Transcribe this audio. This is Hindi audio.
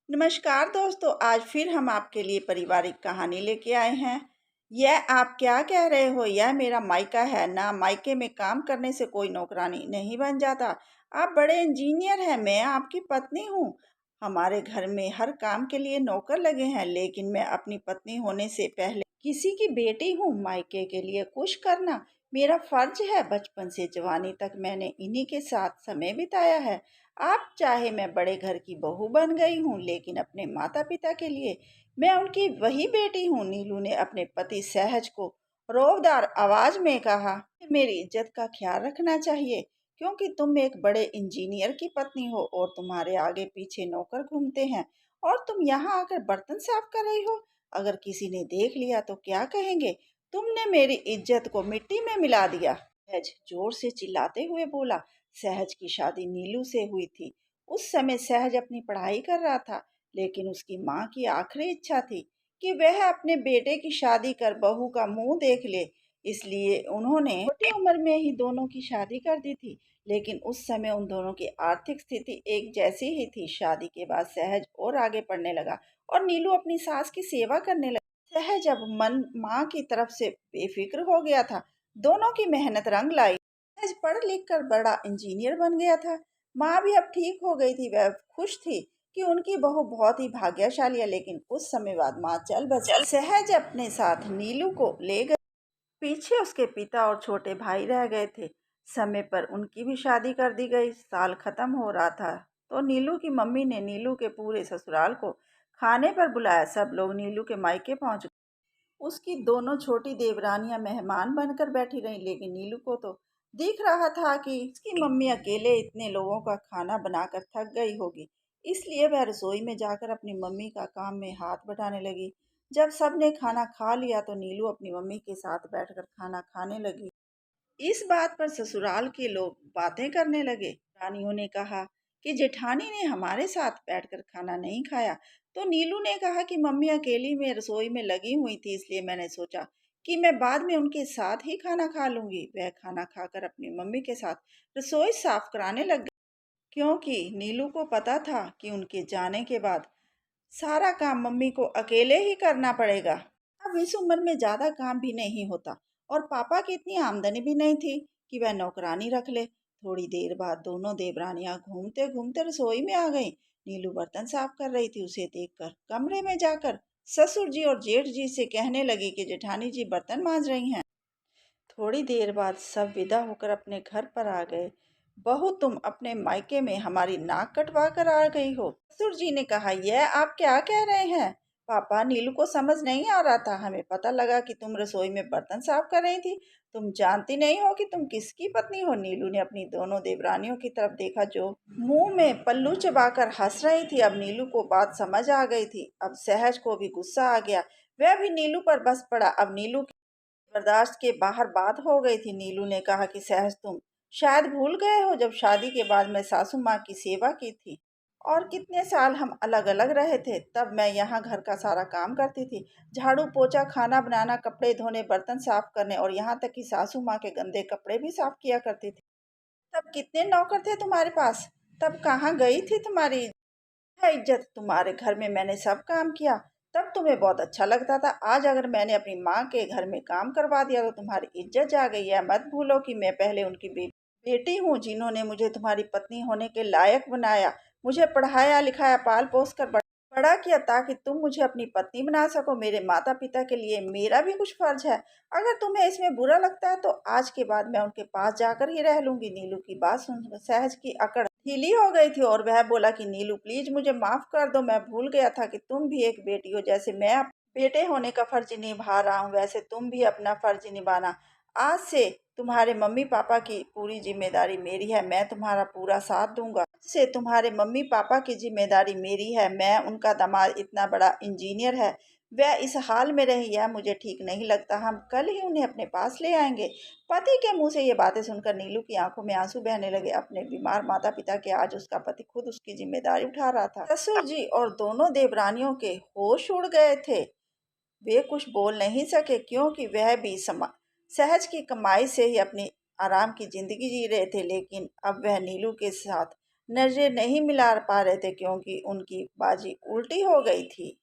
नमस्कार दोस्तों, आज फिर हम आपके लिए पारिवारिक कहानी लेके आए हैं। यह आप क्या कह रहे हो? यह मेरा मायका है ना। मायके में काम करने से कोई नौकरानी नहीं बन जाता। आप बड़े इंजीनियर हैं, मैं आपकी पत्नी हूँ। हमारे घर में हर काम के लिए नौकर लगे हैं, लेकिन मैं अपनी पत्नी होने से पहले किसी की बेटी हूँ। मायके के लिए कुछ करना मेरा फर्ज है। बचपन से जवानी तक मैंने इन्हीं के साथ समय बिताया है। आप चाहे मैं बड़े घर की बहू बन गई हूँ, लेकिन अपने माता पिता के लिए मैं उनकी वही बेटी हूँ। नीलू ने अपने पति सहज को रोबदार आवाज में कहा, मेरी इज्जत का ख्याल रखना चाहिए, क्योंकि तुम एक बड़े इंजीनियर की पत्नी हो और तुम्हारे आगे पीछे नौकर घूमते हैं, और तुम यहाँ आकर बर्तन साफ कर रही हो। अगर किसी ने देख लिया तो क्या कहेंगे? तुमने मेरी इज्जत को मिट्टी में मिला दिया। सहज जोर से चिल्लाते हुए बोला। सहज की शादी नीलू से हुई थी। उस समय सहज अपनी पढ़ाई कर रहा था, लेकिन उसकी माँ की आखिरी इच्छा थी कि वह अपने बेटे की शादी कर बहू का मुंह देख ले। इसलिए उन्होंने छोटी उम्र में ही दोनों की शादी कर दी थी। लेकिन उस समय उन दोनों की आर्थिक स्थिति एक जैसी ही थी। शादी के बाद सहज और आगे पढ़ने लगा और नीलू अपनी सास की सेवा करने लगा। सहज अब मन माँ की तरफ से बेफिक्र हो गया था। दोनों की मेहनत रंग लाई। सहज पढ़ लिख कर बड़ा इंजीनियर बन गया था। माँ भी अब ठीक हो गई थी। वह खुश थी कि उनकी बहू बहुत ही भाग्यशाली है। लेकिन कुछ समय बाद माँ चल बसी। सहज अपने साथ नीलू को ले गई। पीछे उसके पिता और छोटे भाई रह गए थे। समय पर उनकी भी शादी कर दी गई। साल खत्म हो रहा था तो नीलू की मम्मी ने नीलू के पूरे ससुराल को खाने पर बुलाया। सब लोग नीलू के मायके पहुंच गए। उसकी दोनों छोटी देवरानियां मेहमान बनकर बैठी रहीं, लेकिन नीलू को तो दिख रहा था कि उसकी मम्मी अकेले इतने लोगों का खाना बनाकर थक गई होगी। इसलिए वह रसोई में जाकर अपनी मम्मी का काम में हाथ बटाने लगी। जब सबने खाना खा लिया तो नीलू अपनी मम्मी के साथ बैठकर खाना खाने लगी। इस बात पर ससुराल के लोग बातें करने लगे। रानियों ने कहा कि जेठानी ने हमारे साथ बैठकर खाना नहीं खाया। तो नीलू ने कहा कि मम्मी अकेली में रसोई में लगी हुई थी, इसलिए मैंने सोचा कि मैं बाद में उनके साथ ही खाना खा लूंगी। वह खाना खाकर अपनी मम्मी के साथ रसोई साफ कराने लग गई, क्योंकि नीलू को पता था कि उनके जाने के बाद सारा काम मम्मी को अकेले ही करना पड़ेगा। अब इस उम्र में ज्यादा काम भी नहीं होता और पापा की इतनी आमदनी भी नहीं थी कि वह नौकरानी रख ले। थोड़ी देर बाद दोनों देवरानियां घूमते घूमते रसोई में आ गईं। नीलू बर्तन साफ कर रही थी। उसे देखकर कमरे में जाकर ससुर जी और जेठ जी से कहने लगी कि जेठानी जी बर्तन मांज रही हैं। थोड़ी देर बाद सब विदा होकर अपने घर पर आ गए। बहू, तुम अपने मायके में हमारी नाक कटवा कर आ गई हो। ससुर जी ने कहा, यह आप क्या कह रहे हैं? पापा, नीलू को समझ नहीं आ रहा था। हमें पता लगा कि तुम रसोई में बर्तन साफ कर रही थी। तुम जानती नहीं हो कि तुम किसकी पत्नी हो। नीलू ने अपनी दोनों देवरानियों की तरफ देखा, जो मुंह में पल्लू चबाकर हंस रही थी। अब नीलू को बात समझ आ गई थी। अब सहज को भी गुस्सा आ गया। वह भी नीलू पर बस पड़ा। अब नीलू बर्दाश्त के बाहर बात हो गई थी। नीलू ने कहा कि सहज, तुम शायद भूल गए हो, जब शादी के बाद मैं सासू माँ की सेवा की थी और कितने साल हम अलग अलग रहे थे। तब मैं यहाँ घर का सारा काम करती थी, झाड़ू पोछा, खाना बनाना, कपड़े धोने, बर्तन साफ करने, और यहाँ तक कि सासू माँ के गंदे कपड़े भी साफ किया करती थी। तब कितने नौकर थे तुम्हारे पास? तब कहाँ गई थी तुम्हारी है इज्जत? तुम्हारे घर में मैंने सब काम किया, तब तुम्हें बहुत अच्छा लगता था। आज अगर मैंने अपनी माँ के घर में काम करवा दिया तो तुम्हारी इज्जत जा गई है। मत भूलो कि मैं पहले उनकी बेटी हूँ, जिन्होंने मुझे तुम्हारी पत्नी होने के लायक बनाया, मुझे पढ़ाया लिखाया, पाल पोस कर बड़ा किया, ताकि तुम मुझे अपनी पत्नी बना सको। मेरे माता पिता के लिए मेरा भी कुछ फर्ज है। अगर तुम्हें इसमें बुरा लगता है तो आज के बाद मैं उनके पास जाकर ही रह लूंगी। नीलू की बात सुन सहज की अकड़ ढीली हो गई थी और वह बोला कि नीलू, प्लीज मुझे माफ कर दो। मैं भूल गया था कि तुम भी एक बेटी हो। जैसे मैं बेटे होने का फर्ज निभा रहा हूँ, वैसे तुम भी अपना फर्ज निभाना। आज से तुम्हारे मम्मी पापा की पूरी जिम्मेदारी मेरी है। मैं तुम्हारा पूरा साथ दूंगा। आज से तुम्हारे मम्मी पापा की जिम्मेदारी मेरी है। मैं उनका दामाद इतना बड़ा इंजीनियर है, वह इस हाल में रही, यह मुझे ठीक नहीं लगता। हम कल ही उन्हें अपने पास ले आएंगे। पति के मुंह से ये बातें सुनकर नीलू की आंखों में आंसू बहने लगे। अपने बीमार माता पिता के आज उसका पति खुद उसकी जिम्मेदारी उठा रहा था। ससुर जी और दोनों देवरानियों के होश उड़ गए थे। वे कुछ बोल नहीं सके, क्योंकि वह भी सहज की कमाई से ही अपनी आराम की जिंदगी जी रहे थे। लेकिन अब वह नीलू के साथ नज़रें नहीं मिला पा रहे थे क्योंकि उनकी बाजी उल्टी हो गई थी।